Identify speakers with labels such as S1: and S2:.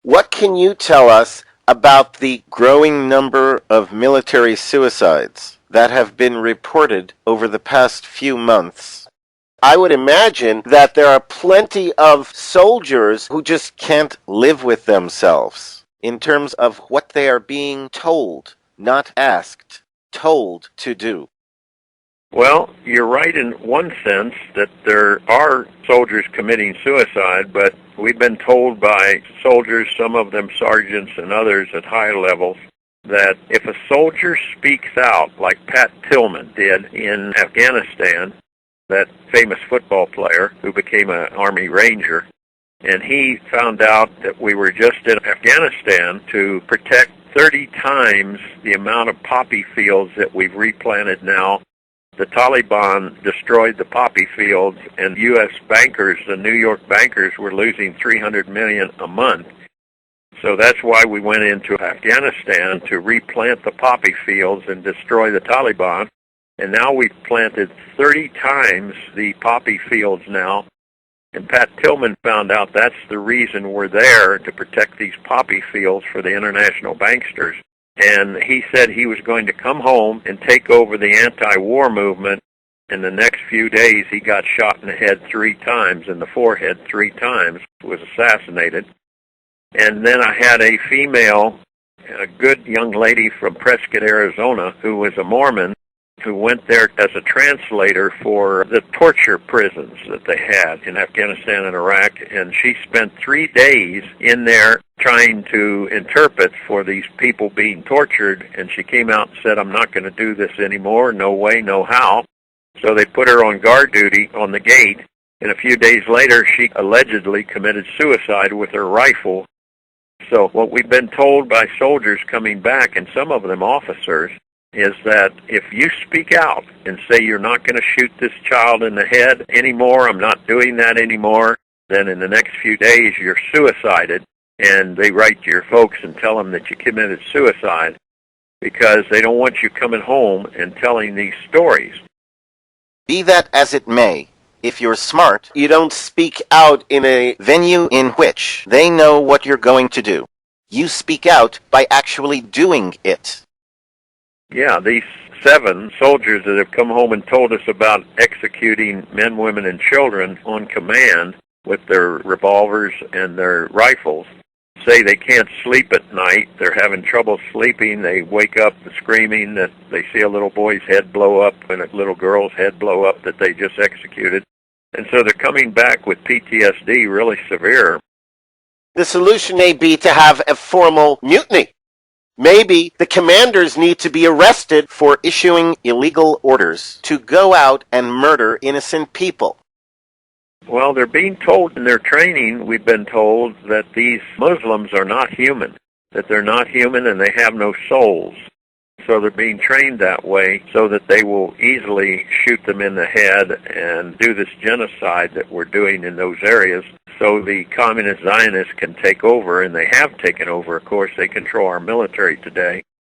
S1: What can you tell us about the growing number of military suicides that have been reported over the past few months? I would imagine that there are plenty of soldiers who just can't live with themselves in terms of what they are being told, not asked, told to do.
S2: Well, you're right in one sense that there are soldiers committing suicide, but we've been told by soldiers, some of them sergeants and others at high levels, that if a soldier speaks out, like Pat Tillman did in Afghanistan, that famous football player who became an Army Ranger, and he found out that we were just in Afghanistan to protect 30 times the amount of poppy fields that we've replanted now. The Taliban destroyed the poppy fields, and U.S. bankers, the New York bankers, were losing $300 million a month. So that's why we went into Afghanistan to replant the poppy fields and destroy the Taliban. And now we've planted 30 times the poppy fields now. And Pat Tillman found out that's the reason we're there, to protect these poppy fields for the international banksters. And he said he was going to come home and take over the anti-war movement. In the next few days, he got shot in the head 3 times, in the forehead 3 times, was assassinated. And then I had a female, a good young lady from Prescott, Arizona, who was a Mormon, who went there as a translator for the torture prisons that they had in Afghanistan and Iraq, and she spent 3 days in there trying to interpret for these people being tortured, and she came out and said, "I'm not going to do this anymore, no way, no how." So they put her on guard duty on the gate, and a few days later she allegedly committed suicide with her rifle. So what we've been told by soldiers coming back, and some of them officers, is that if you speak out and say you're not going to shoot this child in the head anymore, I'm not doing that anymore, then in the next few days you're suicided, and they write to your folks and tell them that you committed suicide because they don't want you coming home and telling these stories.
S1: Be that as it may, if you're smart, you don't speak out in a venue in which they know what you're going to do. You speak out by actually doing it.
S2: Yeah, these 7 soldiers that have come home and told us about executing men, women, and children on command with their revolvers and their rifles say they can't sleep at night. They're having trouble sleeping. They wake up screaming that they see a little boy's head blow up and a little girl's head blow up that they just executed. And so they're coming back with PTSD really severe.
S1: The solution may be to have a formal mutiny. Maybe the commanders need to be arrested for issuing illegal orders to go out and murder innocent people.
S2: Well, they're being told in their training, we've been told, that these Muslims are not human, that they're not human and they have no souls. So they're being trained that way so that they will easily shoot them in the head and do this genocide that we're doing in those areas, so the communist Zionists can take over, and they have taken over. Of course, they control our military today.